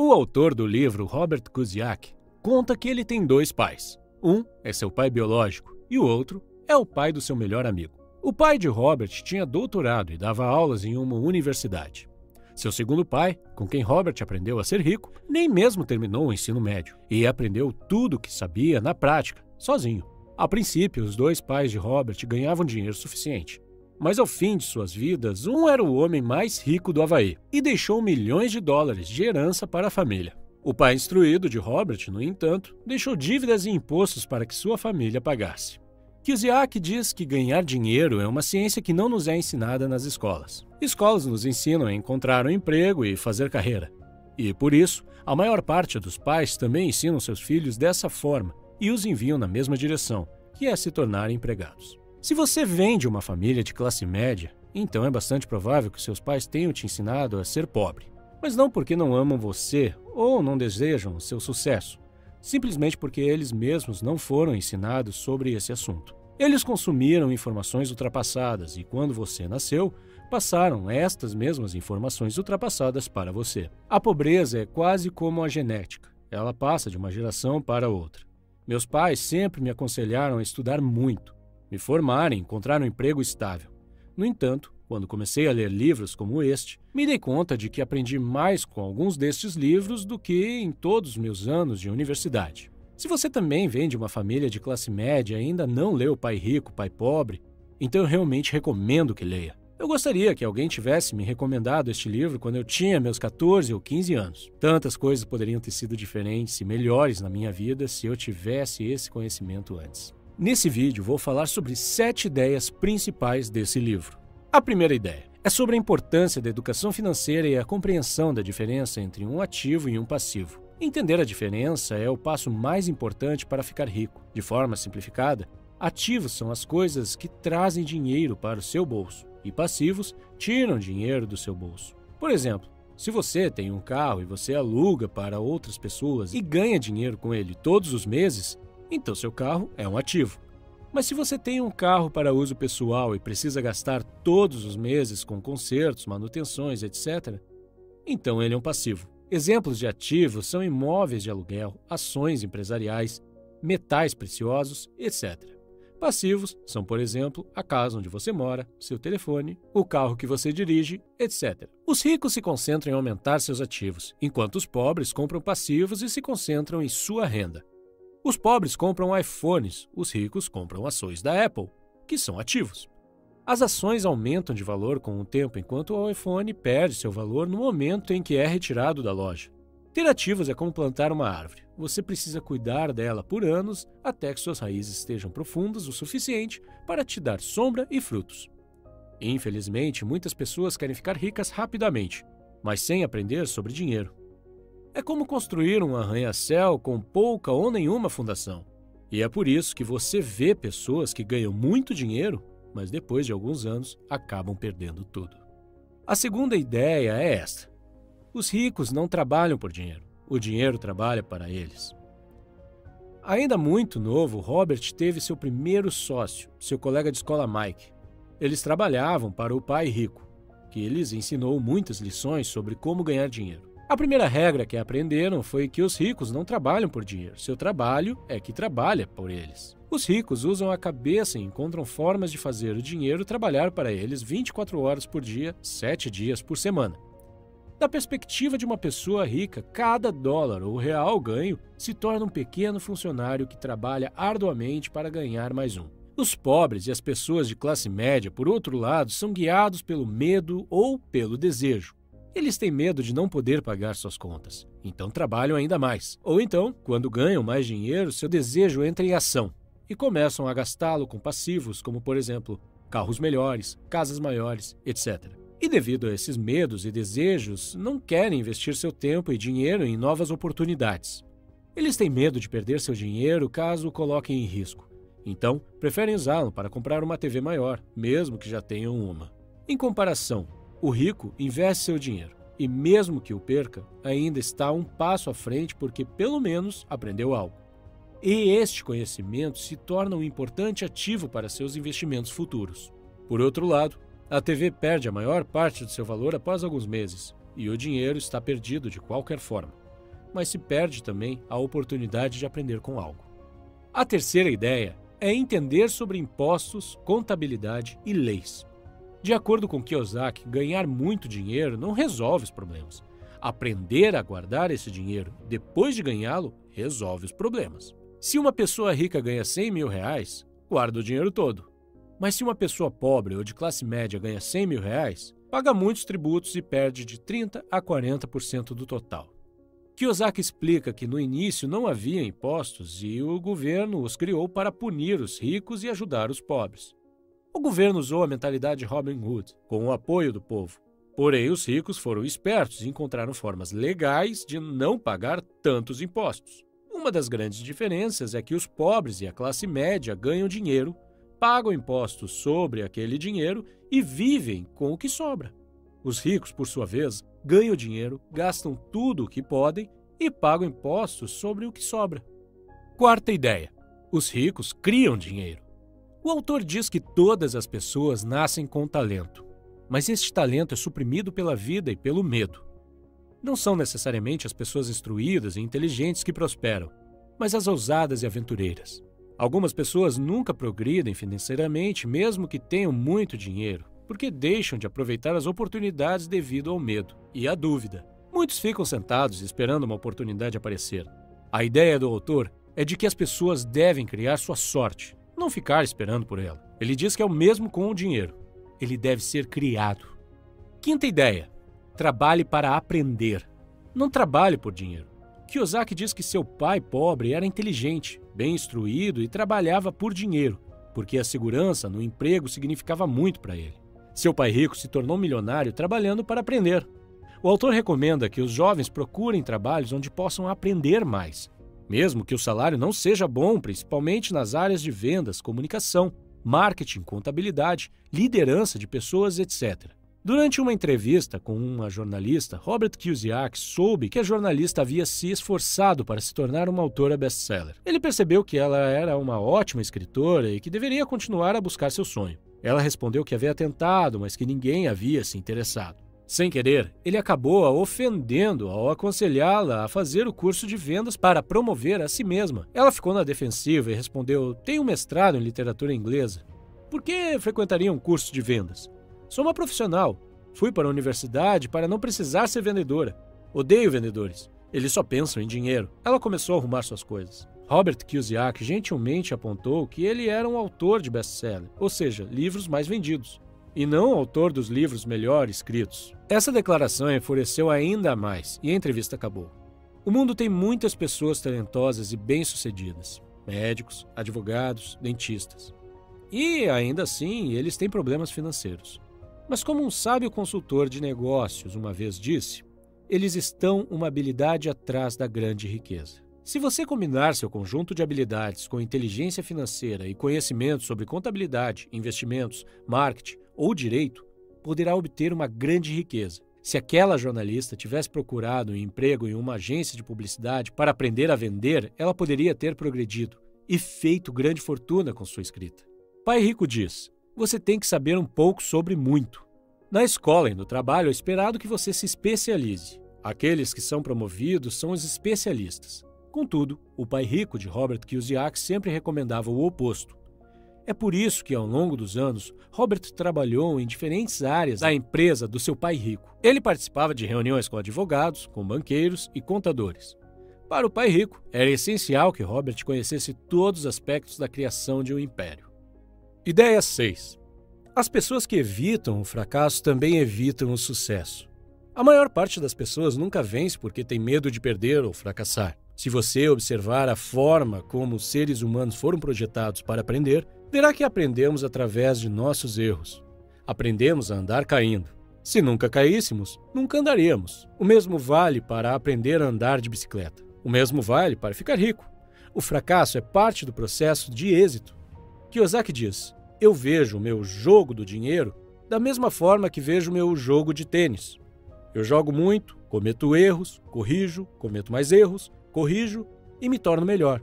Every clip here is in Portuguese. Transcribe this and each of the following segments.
O autor do livro, Robert Kuzniak, conta que ele tem dois pais. Um é seu pai biológico e o outro é o pai do seu melhor amigo. O pai de Robert tinha doutorado e dava aulas em uma universidade. Seu segundo pai, com quem Robert aprendeu a ser rico, nem mesmo terminou o ensino médio e aprendeu tudo o que sabia na prática, sozinho. A princípio, os dois pais de Robert ganhavam dinheiro suficiente. Mas ao fim de suas vidas, um era o homem mais rico do Havaí e deixou milhões de dólares de herança para a família. O pai instruído de Robert, no entanto, deixou dívidas e impostos para que sua família pagasse. Kuzniak diz que ganhar dinheiro é uma ciência que não nos é ensinada nas escolas. Escolas nos ensinam a encontrar um emprego e fazer carreira. E, por isso, a maior parte dos pais também ensinam seus filhos dessa forma e os enviam na mesma direção, que é se tornarem empregados. Se você vem de uma família de classe média, então é bastante provável que seus pais tenham te ensinado a ser pobre. Mas não porque não amam você ou não desejam o seu sucesso, simplesmente porque eles mesmos não foram ensinados sobre esse assunto. Eles consumiram informações ultrapassadas e, quando você nasceu, passaram estas mesmas informações ultrapassadas para você. A pobreza é quase como a genética. Ela passa de uma geração para outra. Meus pais sempre me aconselharam a estudar muito, me formar e encontrar um emprego estável. No entanto, quando comecei a ler livros como este, me dei conta de que aprendi mais com alguns destes livros do que em todos os meus anos de universidade. Se você também vem de uma família de classe média e ainda não leu Pai Rico, Pai Pobre, então eu realmente recomendo que leia. Eu gostaria que alguém tivesse me recomendado este livro quando eu tinha meus 14 ou 15 anos. Tantas coisas poderiam ter sido diferentes e melhores na minha vida se eu tivesse esse conhecimento antes. Nesse vídeo vou falar sobre 7 ideias principais desse livro. A primeira ideia é sobre a importância da educação financeira e a compreensão da diferença entre um ativo e um passivo. Entender a diferença é o passo mais importante para ficar rico. De forma simplificada, ativos são as coisas que trazem dinheiro para o seu bolso e passivos tiram dinheiro do seu bolso. Por exemplo, se você tem um carro e você aluga para outras pessoas e ganha dinheiro com ele todos os meses, então seu carro é um ativo. Mas se você tem um carro para uso pessoal e precisa gastar todos os meses com consertos, manutenções, etc., então ele é um passivo. Exemplos de ativos são imóveis de aluguel, ações empresariais, metais preciosos, etc. Passivos são, por exemplo, a casa onde você mora, seu telefone, o carro que você dirige, etc. Os ricos se concentram em aumentar seus ativos, enquanto os pobres compram passivos e se concentram em sua renda. Os pobres compram iPhones, os ricos compram ações da Apple, que são ativos. As ações aumentam de valor com o tempo, enquanto o iPhone perde seu valor no momento em que é retirado da loja. Ter ativos é como plantar uma árvore. Você precisa cuidar dela por anos até que suas raízes estejam profundas o suficiente para te dar sombra e frutos. Infelizmente, muitas pessoas querem ficar ricas rapidamente, mas sem aprender sobre dinheiro. É como construir um arranha-céu com pouca ou nenhuma fundação. E é por isso que você vê pessoas que ganham muito dinheiro, mas depois de alguns anos acabam perdendo tudo. A segunda ideia é esta: os ricos não trabalham por dinheiro, o dinheiro trabalha para eles. Ainda muito novo, Robert teve seu primeiro sócio, seu colega de escola Mike. Eles trabalhavam para o pai rico, que lhes ensinou muitas lições sobre como ganhar dinheiro. A primeira regra que aprenderam foi que os ricos não trabalham por dinheiro, seu trabalho é que trabalha por eles. Os ricos usam a cabeça e encontram formas de fazer o dinheiro trabalhar para eles 24 horas por dia, 7 dias por semana. Da perspectiva de uma pessoa rica, cada dólar ou real ganho se torna um pequeno funcionário que trabalha arduamente para ganhar mais um. Os pobres e as pessoas de classe média, por outro lado, são guiados pelo medo ou pelo desejo. Eles têm medo de não poder pagar suas contas, então trabalham ainda mais. Ou então, quando ganham mais dinheiro, seu desejo entra em ação e começam a gastá-lo com passivos, como, por exemplo, carros melhores, casas maiores, etc. E devido a esses medos e desejos, não querem investir seu tempo e dinheiro em novas oportunidades. Eles têm medo de perder seu dinheiro caso o coloquem em risco. Então, preferem usá-lo para comprar uma TV maior, mesmo que já tenham uma. Em comparação, o rico investe seu dinheiro e, mesmo que o perca, ainda está um passo à frente porque, pelo menos, aprendeu algo. E este conhecimento se torna um importante ativo para seus investimentos futuros. Por outro lado, a TV perde a maior parte do seu valor após alguns meses e o dinheiro está perdido de qualquer forma. mas se perde também a oportunidade de aprender com algo. A terceira ideia é entender sobre impostos, contabilidade e leis. De acordo com Kiyosaki, ganhar muito dinheiro não resolve os problemas. Aprender a guardar esse dinheiro depois de ganhá-lo resolve os problemas. Se uma pessoa rica ganha 100 mil reais, guarda o dinheiro todo. Mas se uma pessoa pobre ou de classe média ganha 100 mil reais, paga muitos tributos e perde de 30% a 40% do total. Kiyosaki explica que no início não havia impostos e o governo os criou para punir os ricos e ajudar os pobres. O governo usou a mentalidade Robin Hood, com o apoio do povo. Porém, os ricos foram espertos e encontraram formas legais de não pagar tantos impostos. Uma das grandes diferenças é que os pobres e a classe média ganham dinheiro, pagam impostos sobre aquele dinheiro e vivem com o que sobra. Os ricos, por sua vez, ganham dinheiro, gastam tudo o que podem e pagam impostos sobre o que sobra. Quarta ideia: os ricos criam dinheiro. O autor diz que todas as pessoas nascem com talento, mas este talento é suprimido pela vida e pelo medo. Não são necessariamente as pessoas instruídas e inteligentes que prosperam, mas as ousadas e aventureiras. Algumas pessoas nunca progridem financeiramente, mesmo que tenham muito dinheiro, porque deixam de aproveitar as oportunidades devido ao medo e à dúvida. Muitos ficam sentados esperando uma oportunidade aparecer. A ideia do autor é de que as pessoas devem criar sua sorte, não ficar esperando por ela. Ele diz que é o mesmo com o dinheiro. Ele deve ser criado. Quinta ideia: trabalhe para aprender. Não trabalhe por dinheiro. Kiyosaki diz que seu pai pobre era inteligente, bem instruído e trabalhava por dinheiro, porque a segurança no emprego significava muito para ele. Seu pai rico se tornou milionário trabalhando para aprender. O autor recomenda que os jovens procurem trabalhos onde possam aprender mais, mesmo que o salário não seja bom, principalmente nas áreas de vendas, comunicação, marketing, contabilidade, liderança de pessoas, etc. Durante uma entrevista com uma jornalista, Robert Kiyosaki soube que a jornalista havia se esforçado para se tornar uma autora best-seller. Ele percebeu que ela era uma ótima escritora e que deveria continuar a buscar seu sonho. Ela respondeu que havia tentado, mas que ninguém havia se interessado. Sem querer, ele acabou a ofendendo ao aconselhá-la a fazer o curso de vendas para promover a si mesma. Ela ficou na defensiva e respondeu: "Tenho um mestrado em literatura inglesa. Por que frequentaria um curso de vendas? Sou uma profissional. Fui para a universidade para não precisar ser vendedora. Odeio vendedores. Eles só pensam em dinheiro." Ela começou a arrumar suas coisas. Robert Kiyosaki gentilmente apontou que ele era um autor de best-seller, ou seja, livros mais vendidos, e não autor dos livros melhor escritos. Essa declaração enfureceu ainda mais e a entrevista acabou. O mundo tem muitas pessoas talentosas e bem-sucedidas: médicos, advogados, dentistas. E, ainda assim, eles têm problemas financeiros. Mas como um sábio consultor de negócios uma vez disse, eles estão uma habilidade atrás da grande riqueza. Se você combinar seu conjunto de habilidades com inteligência financeira e conhecimento sobre contabilidade, investimentos, marketing ou direito, poderá obter uma grande riqueza. Se aquela jornalista tivesse procurado um emprego em uma agência de publicidade para aprender a vender, ela poderia ter progredido e feito grande fortuna com sua escrita. Pai Rico diz: você tem que saber um pouco sobre muito. Na escola e no trabalho é esperado que você se especialize. Aqueles que são promovidos são os especialistas. Contudo, o Pai Rico de Robert Kiyosaki sempre recomendava o oposto. É por isso que, ao longo dos anos, Robert trabalhou em diferentes áreas da empresa do seu pai rico. Ele participava de reuniões com advogados, com banqueiros e contadores. Para o Pai Rico, era essencial que Robert conhecesse todos os aspectos da criação de um império. Ideia 6. As pessoas que evitam o fracasso também evitam o sucesso. A maior parte das pessoas nunca vence porque tem medo de perder ou fracassar. Se você observar a forma como os seres humanos foram projetados para aprender, verá que aprendemos através de nossos erros. Aprendemos a andar caindo. Se nunca caíssemos, nunca andaríamos. O mesmo vale para aprender a andar de bicicleta. O mesmo vale para ficar rico. O fracasso é parte do processo de êxito. Kiyosaki diz: eu vejo o meu jogo do dinheiro da mesma forma que vejo o meu jogo de tênis. Eu jogo muito, cometo erros, corrijo, cometo mais erros, corrijo e me torno melhor.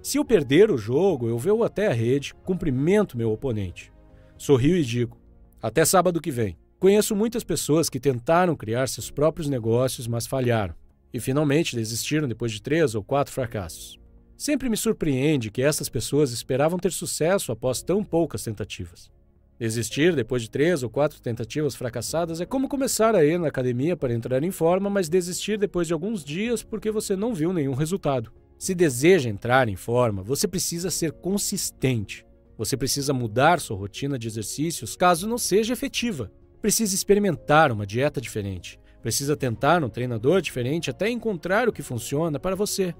Se eu perder o jogo, eu vou até a rede, cumprimento meu oponente. Sorrio e digo: até sábado que vem. Conheço muitas pessoas que tentaram criar seus próprios negócios, mas falharam. e finalmente desistiram depois de 3 ou 4 fracassos. Sempre me surpreende que essas pessoas esperavam ter sucesso após tão poucas tentativas. Desistir depois de 3 ou 4 tentativas fracassadas é como começar a ir na academia para entrar em forma, mas desistir depois de alguns dias porque você não viu nenhum resultado. Se deseja entrar em forma, você precisa ser consistente. Você precisa mudar sua rotina de exercícios caso não seja efetiva. Precisa experimentar uma dieta diferente. Precisa tentar um treinador diferente até encontrar o que funciona para você.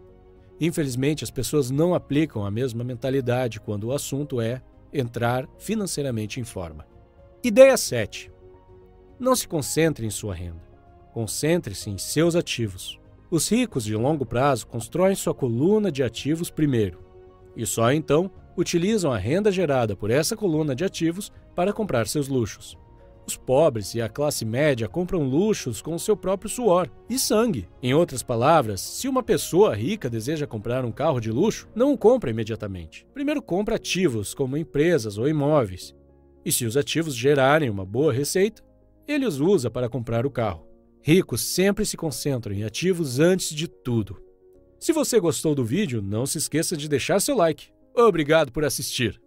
Infelizmente, as pessoas não aplicam a mesma mentalidade quando o assunto é entrar financeiramente em forma. Ideia 7. Não se concentre em sua renda. Concentre-se em seus ativos. Os ricos de longo prazo constroem sua coluna de ativos primeiro, e só então utilizam a renda gerada por essa coluna de ativos para comprar seus luxos. Os pobres e a classe média compram luxos com o seu próprio suor e sangue. Em outras palavras, se uma pessoa rica deseja comprar um carro de luxo, não o compra imediatamente. Primeiro compra ativos como empresas ou imóveis. E se os ativos gerarem uma boa receita, ele os usa para comprar o carro. Ricos sempre se concentram em ativos antes de tudo. Se você gostou do vídeo, não se esqueça de deixar seu like. Obrigado por assistir!